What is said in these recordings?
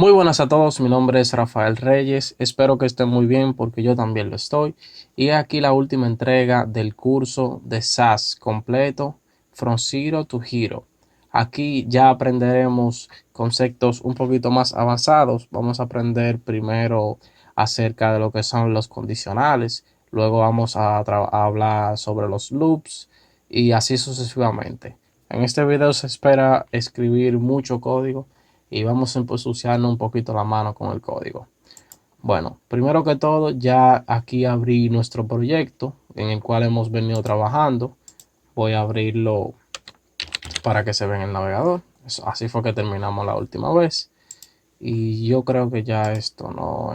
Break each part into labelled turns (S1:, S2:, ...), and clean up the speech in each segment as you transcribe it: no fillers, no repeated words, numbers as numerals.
S1: Muy buenas a todos, mi nombre es Rafael Reyes, espero que estén muy bien porque yo también lo estoy. Y aquí la última entrega del curso de SAS completo, From Zero to Hero. Aquí ya aprenderemos conceptos un poquito más avanzados. Vamos a aprender primero acerca de lo que son los condicionales, luego vamos a hablar sobre los loops y así sucesivamente. En este video se espera escribir mucho código y vamos a ensuciarnos un poquito la mano con el código. Bueno, primero que todo, ya aquí abrí nuestro proyecto en el cual hemos venido trabajando. Voy a abrirlo para que se vea en el navegador. Así fue que terminamos la última vez. Y yo creo que ya esto no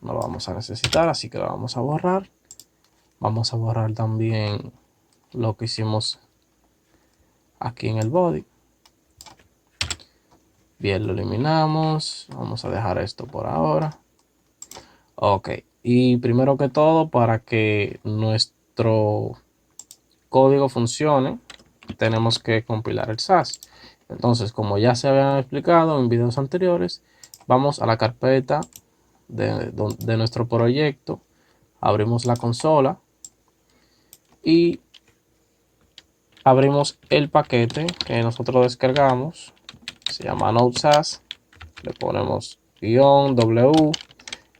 S1: lo vamos a necesitar, así que lo vamos a borrar. Vamos a borrar también lo que hicimos aquí en el body. Bien, lo eliminamos. Vamos a dejar esto por ahora. Ok, y primero que todo, para que nuestro código funcione, tenemos que compilar el SAS. Entonces, como ya se habían explicado en videos anteriores, vamos a la carpeta de nuestro proyecto, abrimos la consola y abrimos el paquete que nosotros descargamos, se llama Node.sas, le ponemos -w,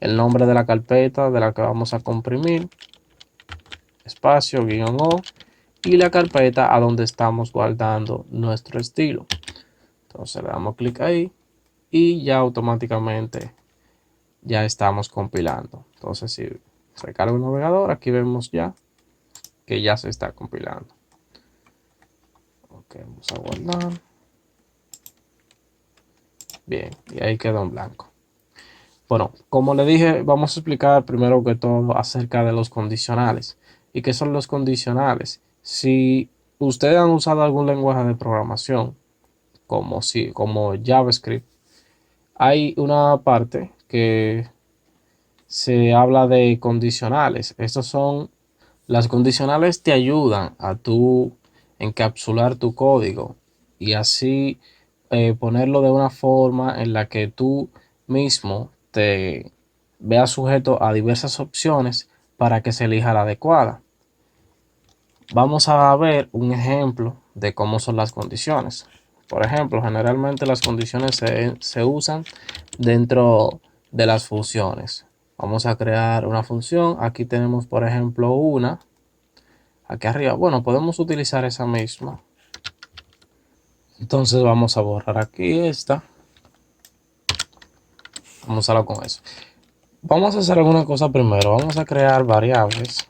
S1: el nombre de la carpeta de la que vamos a comprimir, espacio, -o y la carpeta a donde estamos guardando nuestro estilo. Entonces le damos clic ahí y ya automáticamente ya estamos compilando. Entonces si recargo el navegador, aquí vemos ya que ya se está compilando. Ok, vamos a guardar. Bien, y ahí quedó en blanco. Bueno, como le dije, vamos a explicar primero que todo acerca de los condicionales. ¿Y qué son los condicionales? Si ustedes han usado algún lenguaje de programación, como JavaScript, hay una parte que se habla de condicionales. Estos son, las condicionales te ayudan a tú encapsular tu código y así ponerlo de una forma en la que tú mismo te veas sujeto a diversas opciones para que se elija la adecuada. Vamos a ver un ejemplo de cómo son las condiciones. Por ejemplo, generalmente las condiciones se usan dentro de las funciones. Vamos a crear una función. Aquí tenemos, por ejemplo, una. Aquí arriba. Bueno, podemos utilizar esa misma. Entonces vamos a borrar aquí esta. Vamos a hablar con eso. Vamos a hacer alguna cosa primero. Vamos a crear variables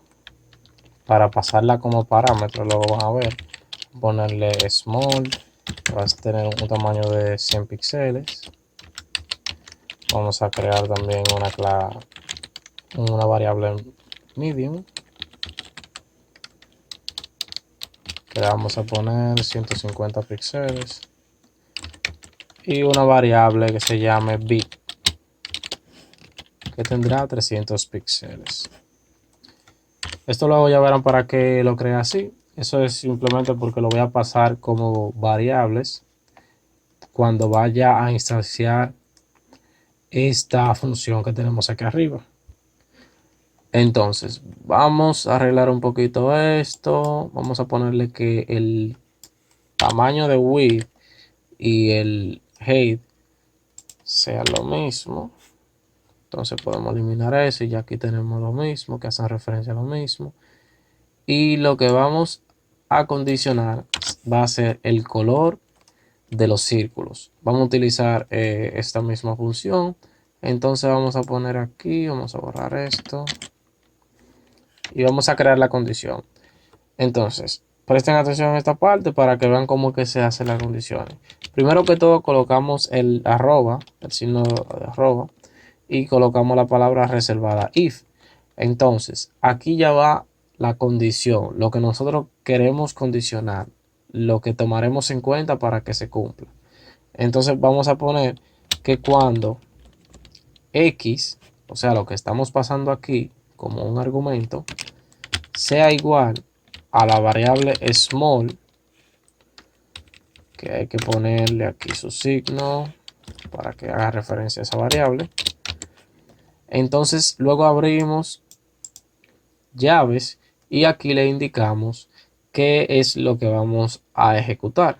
S1: para pasarla como parámetro. Luego van a ver. Ponerle small. Va a tener un tamaño de 100 píxeles. Vamos a crear también una variable medium que le vamos a poner 150 píxeles y una variable que se llame bit que tendrá 300 píxeles. Esto luego ya verán para qué lo crea así. Eso es simplemente porque lo voy a pasar como variables cuando vaya a instanciar esta función que tenemos aquí arriba. Entonces, vamos a arreglar un poquito esto. Vamos a ponerle que el tamaño de width y el height sea lo mismo. Entonces podemos eliminar eso y ya aquí tenemos lo mismo, que hacen referencia a lo mismo. Y lo que vamos a condicionar va a ser el color de los círculos. Vamos a utilizar esta misma función. Entonces vamos a poner aquí, vamos a borrar esto y vamos a crear la condición. Entonces, presten atención a esta parte para que vean cómo que se hacen las condiciones. Primero que todo colocamos el arroba, el signo de arroba, y colocamos la palabra reservada if. Entonces, aquí ya va la condición, lo que nosotros queremos condicionar, lo que tomaremos en cuenta para que se cumpla. Entonces vamos a poner que cuando x, o sea, lo que estamos pasando aquí como un argumento, sea igual a la variable small, que hay que ponerle aquí su signo, para que haga referencia a esa variable. Entonces luego abrimos llaves y aquí le indicamos qué es lo que vamos a ejecutar.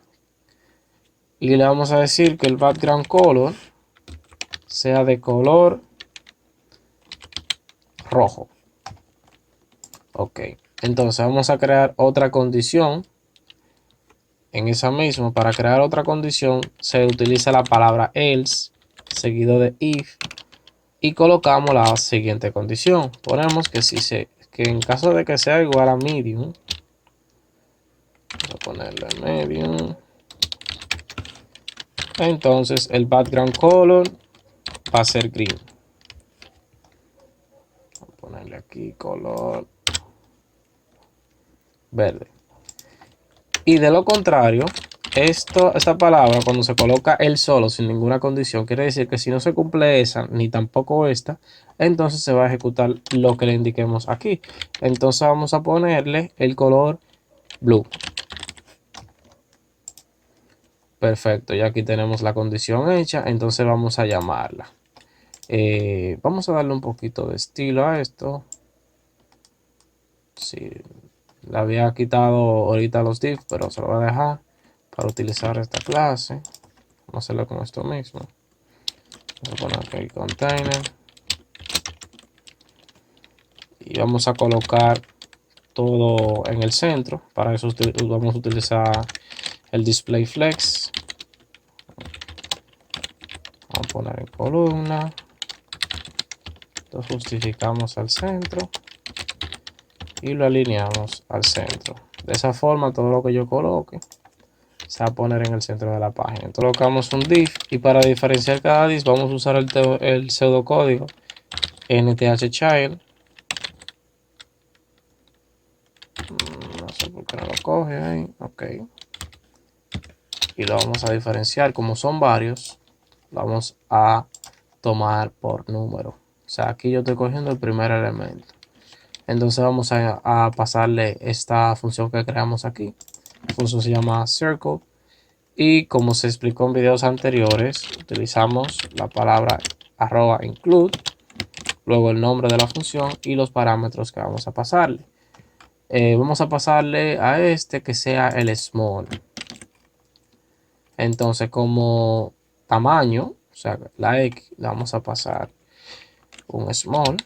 S1: Y le vamos a decir que el background color sea de color rojo. Ok, entonces vamos a crear otra condición. En esa misma, para crear otra condición, se utiliza la palabra else seguido de if y colocamos la siguiente condición. Ponemos que que en caso de que sea igual a medium, voy a ponerle medium, entonces el background color va a ser green. Voy a ponerle aquí color verde. Y de lo contrario, esta palabra cuando se coloca él solo sin ninguna condición, quiere decir que si no se cumple esa ni tampoco esta, entonces se va a ejecutar lo que le indiquemos aquí. Entonces vamos a ponerle el color blue. Perfecto, ya aquí tenemos la condición hecha, entonces vamos a llamarla. Vamos a darle un poquito de estilo a esto. Sí, le había quitado ahorita los div, pero se lo voy a dejar para utilizar esta clase. Vamos a hacerlo con esto mismo. Vamos a poner aquí el container y vamos a colocar todo en el centro. Para eso vamos a utilizar el display flex. Vamos a poner en columna, lo justificamos al centro y lo alineamos al centro. De esa forma todo lo que yo coloque se va a poner en el centro de la página. Entonces colocamos un div y para diferenciar cada div vamos a usar el pseudocódigo nthchild. No sé por qué no lo coge ahí. Ok. Y lo vamos a diferenciar. Como son varios, vamos a tomar por número. O sea, aquí yo estoy cogiendo el primer elemento. Entonces vamos a pasarle esta función que creamos aquí. La función se llama circle. Y como se explicó en videos anteriores, utilizamos la palabra @include, luego el nombre de la función y los parámetros que vamos a pasarle. Vamos a pasarle a este que sea el small. Entonces como tamaño, o sea, la X, le vamos a pasar un small,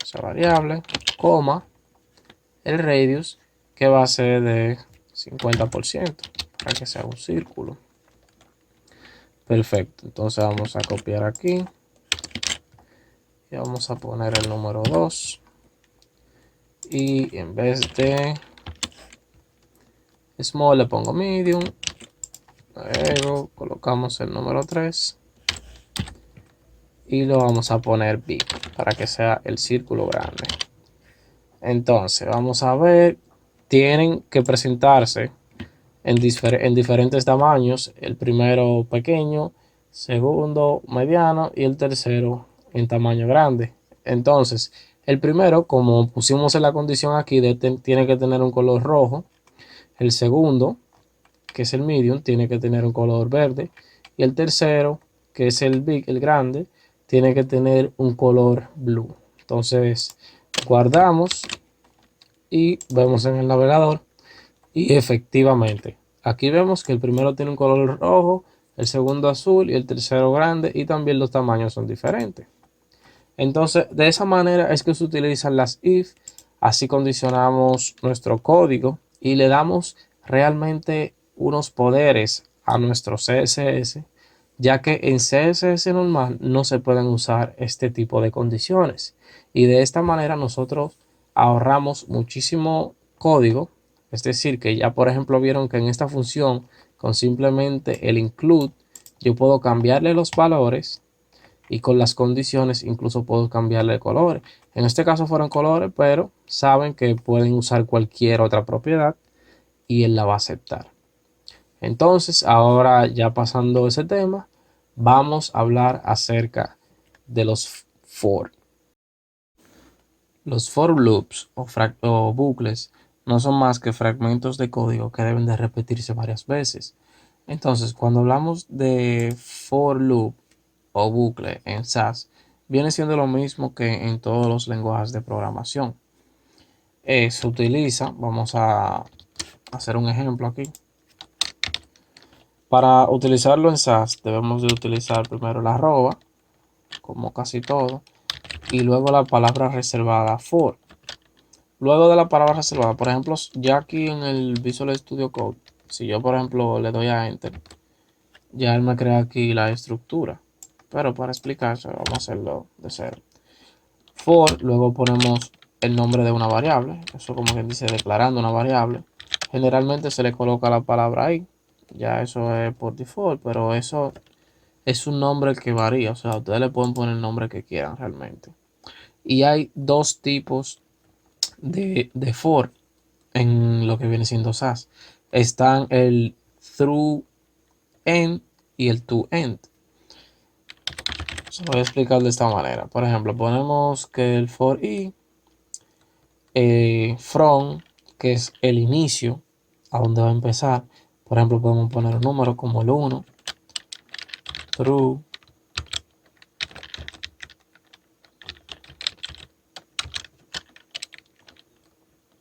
S1: esa variable, coma, el radius, que va a ser de 50%, para que sea un círculo. Perfecto, entonces vamos a copiar aquí y vamos a poner el número 2 y en vez de small le pongo medium, luego colocamos el número 3 y lo vamos a poner big para que sea el círculo grande. Entonces vamos a ver, tienen que presentarse en diferentes tamaños, el primero pequeño, segundo mediano y el tercero en tamaño grande. Entonces el primero, como pusimos en la condición aquí, tiene que tener un color rojo. El segundo, que es el medium, tiene que tener un color verde. Y el tercero, que es el big, el grande, tiene que tener un color blue. Entonces guardamos y vemos en el navegador y efectivamente aquí vemos que el primero tiene un color rojo, el segundo azul y el tercero grande, y también los tamaños son diferentes. Entonces de esa manera es que se utilizan las if. Así condicionamos nuestro código y le damos realmente unos poderes a nuestro CSS, ya que en CSS normal no se pueden usar este tipo de condiciones, y de esta manera nosotros ahorramos muchísimo código. Es decir, que ya por ejemplo vieron que en esta función con simplemente el include yo puedo cambiarle los valores y con las condiciones incluso puedo cambiarle colores. En este caso fueron colores, pero saben que pueden usar cualquier otra propiedad y él la va a aceptar. Entonces, ahora ya pasando ese tema, vamos a hablar acerca de los for. Los for loops o bucles no son más que fragmentos de código que deben de repetirse varias veces. Entonces, cuando hablamos de for loop o bucle en SAS, viene siendo lo mismo que en todos los lenguajes de programación. Se utiliza, vamos a hacer un ejemplo aquí. Para utilizarlo en SAS debemos de utilizar primero la arroba, como casi todo, y luego la palabra reservada for. Luego de la palabra reservada, por ejemplo, ya aquí en el Visual Studio Code, si yo por ejemplo le doy a Enter, ya él me crea aquí la estructura. Pero para explicarse, vamos a hacerlo de cero. For, luego ponemos el nombre de una variable, eso como quien dice declarando una variable. Generalmente se le coloca la palabra ahí, ya eso es por default, pero eso es un nombre que varía, o sea, ustedes le pueden poner el nombre que quieran realmente. Y hay dos tipos de for en lo que viene siendo SAS. Están el through end y el to end. Se lo voy a explicar de esta manera. Por ejemplo, ponemos que el for i from, que es el inicio, a donde va a empezar. Por ejemplo, podemos poner un número como el 1, true,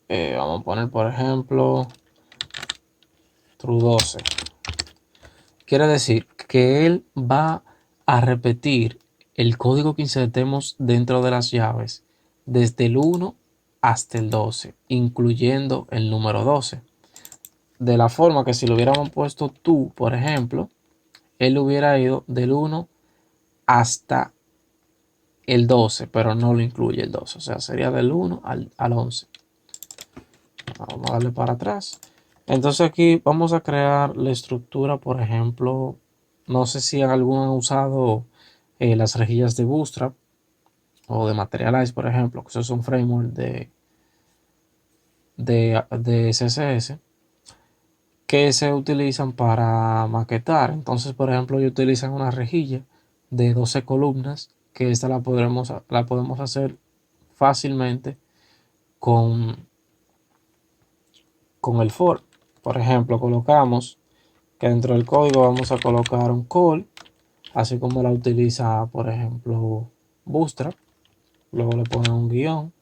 S1: vamos a poner por ejemplo true 12. Quiere decir que él va a repetir el código que insertemos dentro de las llaves desde el 1 hasta el 12, incluyendo el número 12. De la forma que si lo hubiéramos puesto tú, por ejemplo, él hubiera ido del 1 hasta el 12, pero no lo incluye el 12. O sea, sería del 1 al 11. Vamos a darle para atrás. Entonces aquí vamos a crear la estructura, por ejemplo, no sé si alguno han usado las rejillas de Bootstrap o de Materialize, por ejemplo, que eso es un framework de CSS que se utilizan para maquetar. Entonces, por ejemplo, ellos utilizan una rejilla de 12 columnas, que esta la podemos hacer fácilmente con el for. Por ejemplo, colocamos que dentro del código vamos a colocar un call, así como la utiliza, por ejemplo, Bootstrap. Luego le ponemos un guión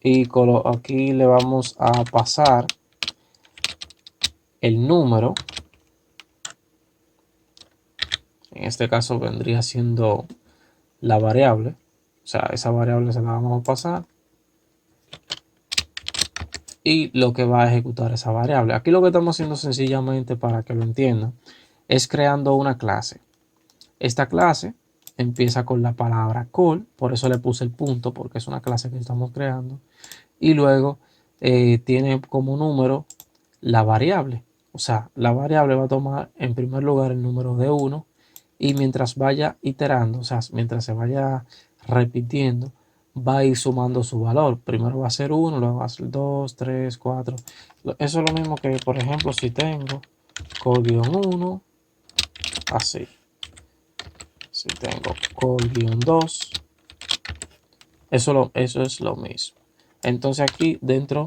S1: y aquí le vamos a pasar el número. En este caso vendría siendo la variable. O sea, esa variable se la vamos a pasar y lo que va a ejecutar esa variable. Aquí lo que estamos haciendo sencillamente, para que lo entiendan, es creando una clase. Esta clase empieza con la palabra call, por eso le puse el punto, porque es una clase que estamos creando. Y luego tiene como número la variable. O sea, la variable va a tomar en primer lugar el número de 1 y mientras vaya iterando, o sea, mientras se vaya repitiendo, va a ir sumando su valor. Primero va a ser 1, luego va a ser 2, 3, 4. Eso es lo mismo que, por ejemplo, si tengo call-1, así. Si tengo call-2, eso es lo mismo. Entonces aquí dentro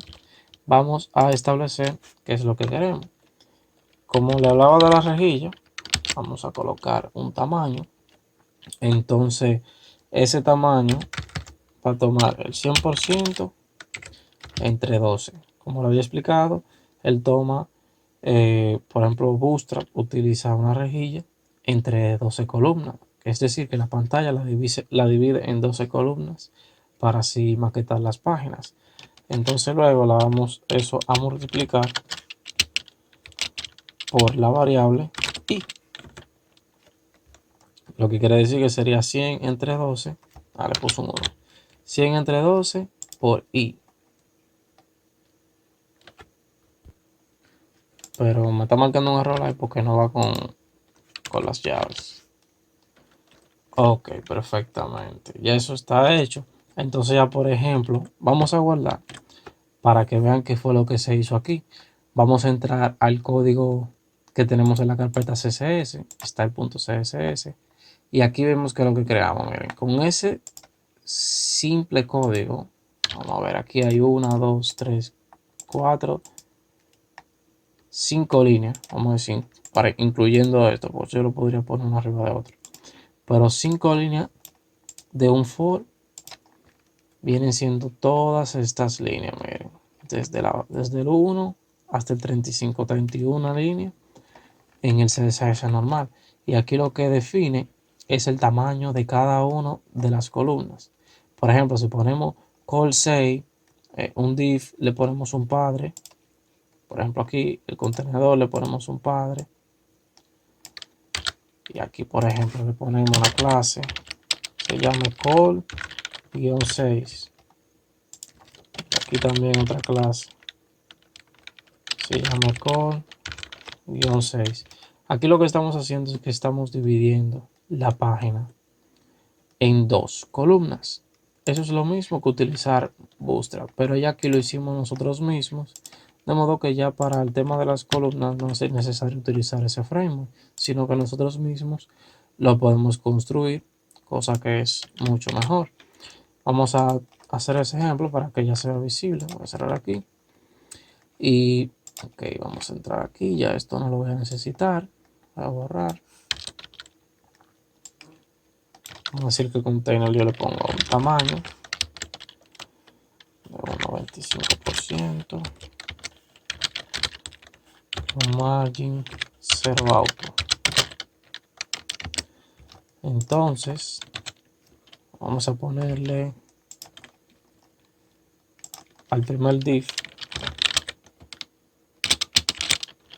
S1: vamos a establecer qué es lo que queremos. Como le hablaba de la rejilla, vamos a colocar un tamaño. Entonces ese tamaño va a tomar el 100% entre 12. Como lo había explicado, él toma, por ejemplo, Bootstrap utiliza una rejilla entre 12 columnas. Es decir, que la pantalla la divide en 12 columnas para así maquetar las páginas. Entonces luego la vamos eso a multiplicar por la variable i, lo que quiere decir que sería 100 entre 12, le puse un 1, 100 entre 12 por i, pero me está marcando un error ahí porque no va con las llaves. Ok, perfectamente, ya eso está hecho. Entonces ya, por ejemplo, vamos a guardar para que vean qué fue lo que se hizo aquí. Vamos a entrar al código que tenemos en la carpeta CSS, está el punto CSS, y aquí vemos que es lo que creamos. Miren, con ese simple código, vamos a ver, aquí hay 1, 2, 3, 4, 5 líneas, vamos a decir incluyendo esto, pues yo lo podría poner uno arriba de otro. Pero 5 líneas de un for vienen siendo todas estas líneas, miren, desde el 1 hasta el 35, 31 líneas en el CSS normal. Y aquí lo que define es el tamaño de cada una de las columnas. Por ejemplo, si ponemos call6, un div, le ponemos un padre. Por ejemplo, aquí el contenedor le ponemos un padre. Y aquí, por ejemplo, le ponemos una clase. Se llama call-6. Aquí también otra clase. Se llama call-6. Aquí lo que estamos haciendo es que estamos dividiendo la página en dos columnas. Eso es lo mismo que utilizar Bootstrap, pero ya aquí lo hicimos nosotros mismos, de modo que ya para el tema de las columnas no es necesario utilizar ese framework, sino que nosotros mismos lo podemos construir, cosa que es mucho mejor. Vamos a hacer ese ejemplo para que ya sea visible. Voy a cerrar aquí y ok, vamos a entrar aquí. Ya esto no lo voy a necesitar. Voy a borrar. Vamos a decir que el container yo le pongo un tamaño de 1.25%, un margin 0 auto. Entonces vamos a ponerle al primer div,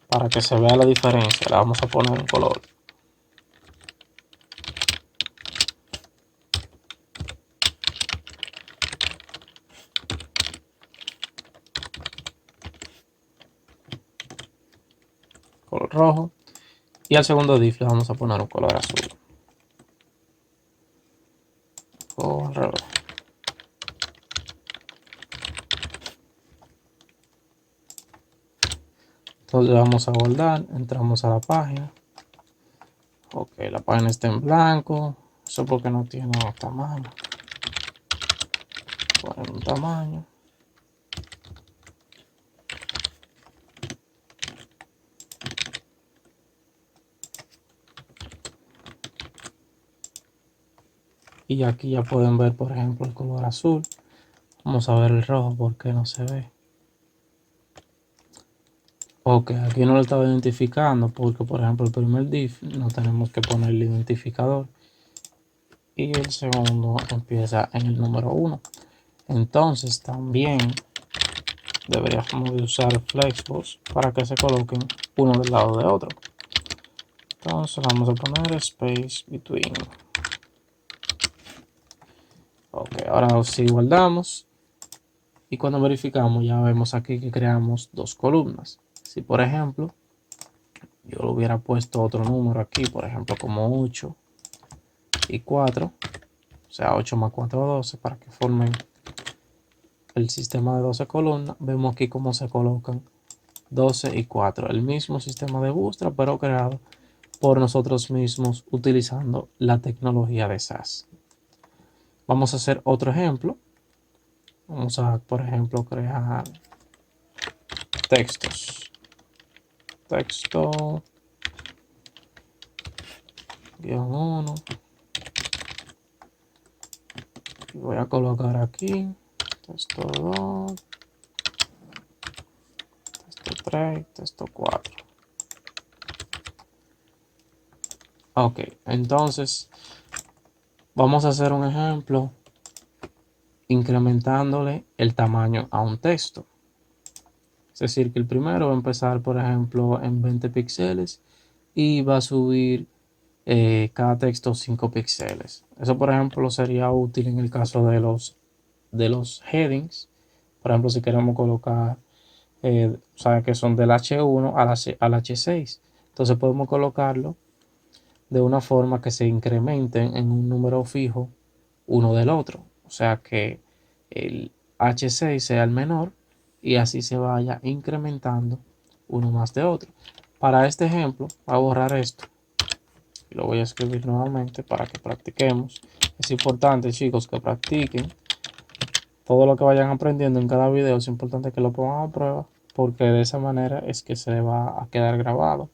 S1: para que se vea la diferencia, le vamos a poner un color. Color rojo. Y al segundo div le vamos a poner un color azul. Color. Entonces le vamos a guardar, entramos a la página. Ok, la página está en blanco. Eso porque no tiene tamaño. Poner un tamaño. Y aquí ya pueden ver, por ejemplo, el color azul. Vamos a ver el rojo porque no se ve. Ok, aquí no lo estaba identificando porque, por ejemplo, el primer div no tenemos que poner el identificador. Y el segundo empieza en el número 1. Entonces también deberíamos de usar flexbox para que se coloquen uno del lado de otro. Entonces vamos a poner space between. Ok, ahora sí guardamos. Y cuando verificamos ya vemos aquí que creamos dos columnas. Si por ejemplo yo le hubiera puesto otro número aquí, por ejemplo como 8 y 4, o sea 8 más 4 12, para que formen el sistema de 12 columnas, vemos aquí cómo se colocan 12 y 4, el mismo sistema de Bootstrap pero creado por nosotros mismos utilizando la tecnología de SAS. Vamos a hacer otro ejemplo. Vamos a, por ejemplo, crear textos. Texto -1. Y voy a colocar aquí texto 2, texto 3, texto 4. Ok, entonces vamos a hacer un ejemplo incrementándole el tamaño a un texto. Es decir, que el primero va a empezar, por ejemplo, en 20 píxeles y va a subir cada texto 5 píxeles. Eso, por ejemplo, sería útil en el caso de los headings. Por ejemplo, si queremos colocar, saben que son del H1 al H6. Entonces podemos colocarlo de una forma que se incrementen en un número fijo uno del otro. O sea que el H6 sea el menor y así se vaya incrementando uno más de otro. Para este ejemplo, voy a borrar esto y lo voy a escribir nuevamente para que practiquemos. Es importante, chicos, que practiquen todo lo que vayan aprendiendo en cada video. Es importante que lo pongan a prueba porque de esa manera es que se va a quedar grabado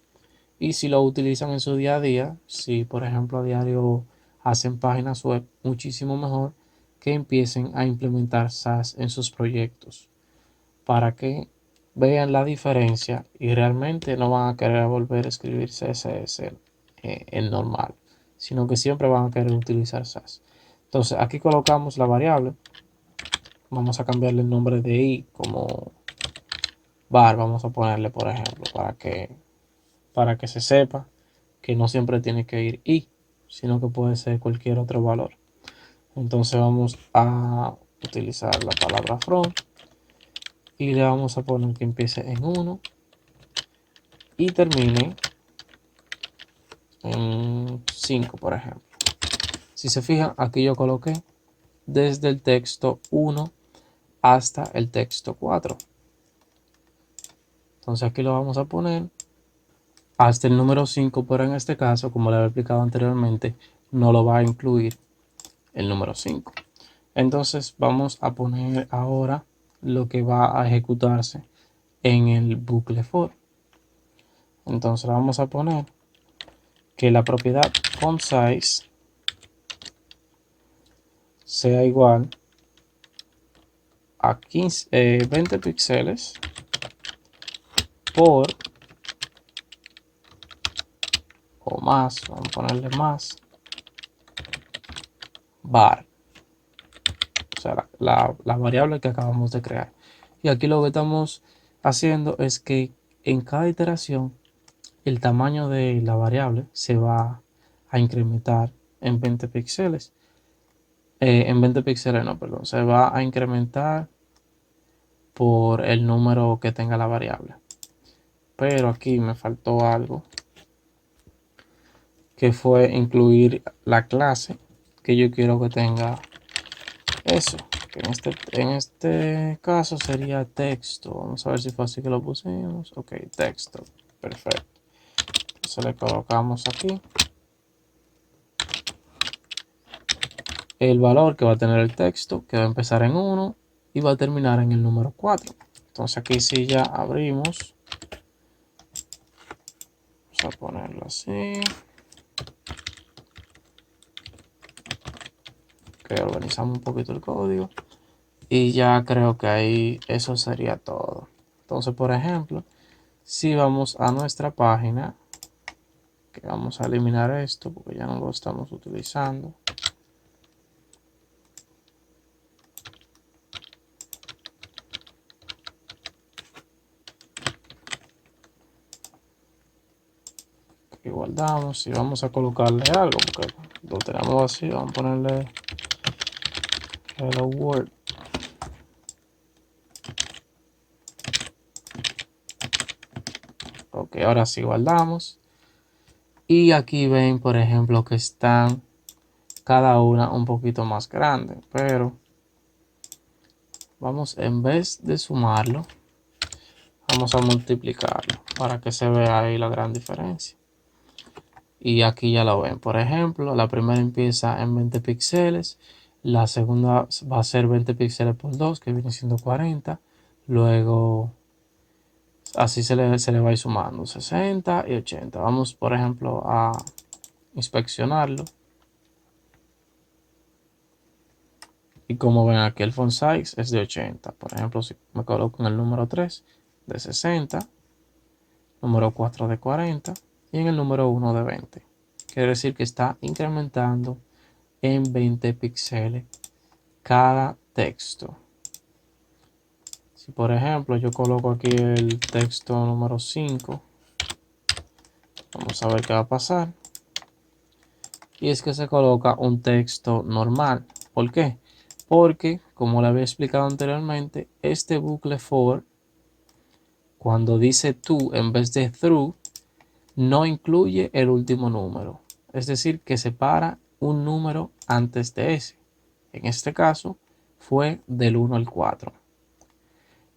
S1: Y si lo utilizan en su día a día, si por ejemplo a diario hacen páginas web, muchísimo mejor que empiecen a implementar SAS en sus proyectos para que vean la diferencia y realmente no van a querer volver a escribir CSS en normal, sino que siempre van a querer utilizar SAS. Entonces aquí colocamos la variable, vamos a cambiarle el nombre de i como var, vamos a ponerle por ejemplo, para que se sepa que no siempre tiene que ir i, sino que puede ser cualquier otro valor. Entonces vamos a utilizar la palabra from y le vamos a poner que empiece en 1 y termine en 5, por ejemplo. Si se fijan, aquí yo coloqué desde el texto 1 hasta el texto 4. Entonces aquí lo vamos a poner hasta el número 5, pero en este caso, como le había explicado anteriormente, no lo va a incluir el número 5. Entonces vamos a poner ahora lo que va a ejecutarse en el bucle for. Entonces vamos a poner que la propiedad FontSize sea igual a 20 píxeles por o más, vamos a ponerle más var, o sea, la variable que acabamos de crear. Y aquí lo que estamos haciendo es que en cada iteración el tamaño de la variable se va a incrementar en 20 píxeles. En 20 píxeles no, perdón, se va a incrementar por el número que tenga la variable. Pero aquí me faltó algo, que fue incluir la clase que yo quiero que tenga eso, que en este caso sería texto. Vamos a ver si fue así que lo pusimos. Ok, texto, perfecto. Entonces le colocamos aquí el valor que va a tener el texto, que va a empezar en 1 y va a terminar en el número 4. Entonces aquí sí ya abrimos, vamos a ponerlo así, que organizamos un poquito el código y ya creo que ahí eso sería todo. Entonces, por ejemplo, si vamos a nuestra página, que vamos a eliminar esto porque ya no lo estamos utilizando. Aquí guardamos y vamos a colocarle algo porque lo tenemos así. Vamos a ponerle hello world. Ok, ahora sí guardamos. Y aquí ven, por ejemplo, que están cada una un poquito más grande, pero vamos, en vez de sumarlo, vamos a multiplicarlo para que se vea ahí la gran diferencia. Y aquí ya lo ven, por ejemplo, la primera empieza en 20 píxeles, la segunda va a ser 20 píxeles por 2, que viene siendo 40, luego así se le va a ir sumando 60 y 80. Vamos, por ejemplo, a inspeccionarlo. Y como ven aquí el font size es de 80. Por ejemplo, si me coloco en el número 3 de 60, número 4 de 40 y en el número 1 de 20. Quiere decir que está incrementando en 20 píxeles cada texto. Si por ejemplo yo coloco aquí el texto número 5, vamos a ver qué va a pasar. Y es que se coloca un texto normal. ¿Por qué? Porque, como le había explicado anteriormente, este bucle for, cuando dice to en vez de through, no incluye el último número. Es decir, que separa un número antes de ese. En este caso, fue del 1 al 4.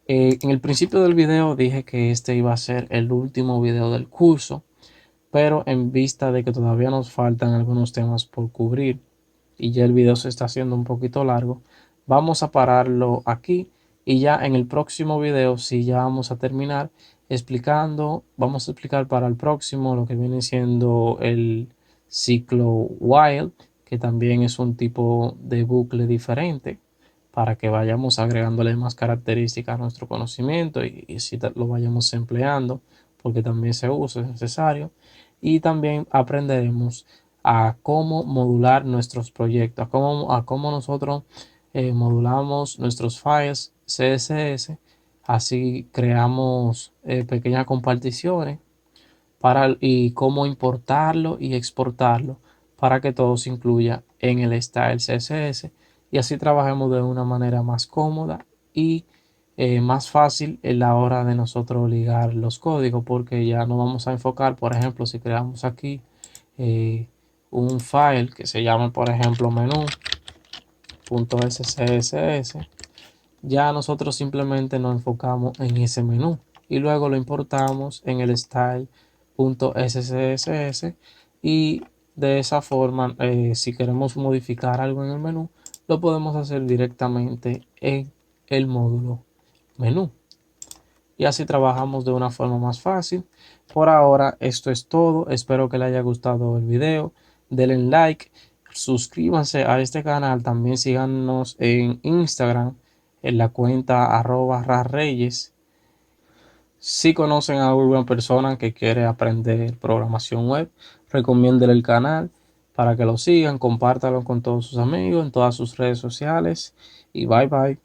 S1: En el principio del video dije que este iba a ser el último video del curso, pero en vista de que todavía nos faltan algunos temas por cubrir y ya el video se está haciendo un poquito largo, vamos a pararlo aquí y ya en el próximo video sí ya vamos a terminar explicando, vamos a explicar para el próximo lo que viene siendo el ciclo while, que también es un tipo de bucle diferente para que vayamos agregándole más características a nuestro conocimiento y si lo vayamos empleando, porque también se usa, es necesario. Y también aprenderemos a cómo modular nuestros proyectos, a cómo nosotros modulamos nuestros files CSS. Así creamos pequeñas comparticiones y cómo importarlo y exportarlo para que todo se incluya en el style CSS y así trabajemos de una manera más cómoda y más fácil en la hora de nosotros ligar los códigos, porque ya no vamos a enfocar, por ejemplo, si creamos aquí eh, un file que se llame, por ejemplo, menú.scss, ya nosotros simplemente nos enfocamos en ese menú y luego lo importamos en el style.scss y de esa forma, si queremos modificar algo en el menú, lo podemos hacer directamente en el módulo menú y así trabajamos de una forma más fácil. Por ahora esto es todo, espero que les haya gustado el video, denle like, suscríbanse a este canal, también síganos en Instagram en la cuenta @rarreyes. Si conocen a alguna persona que quiere aprender programación web, recomiéndele el canal para que lo sigan, compártalo con todos sus amigos en todas sus redes sociales y bye bye.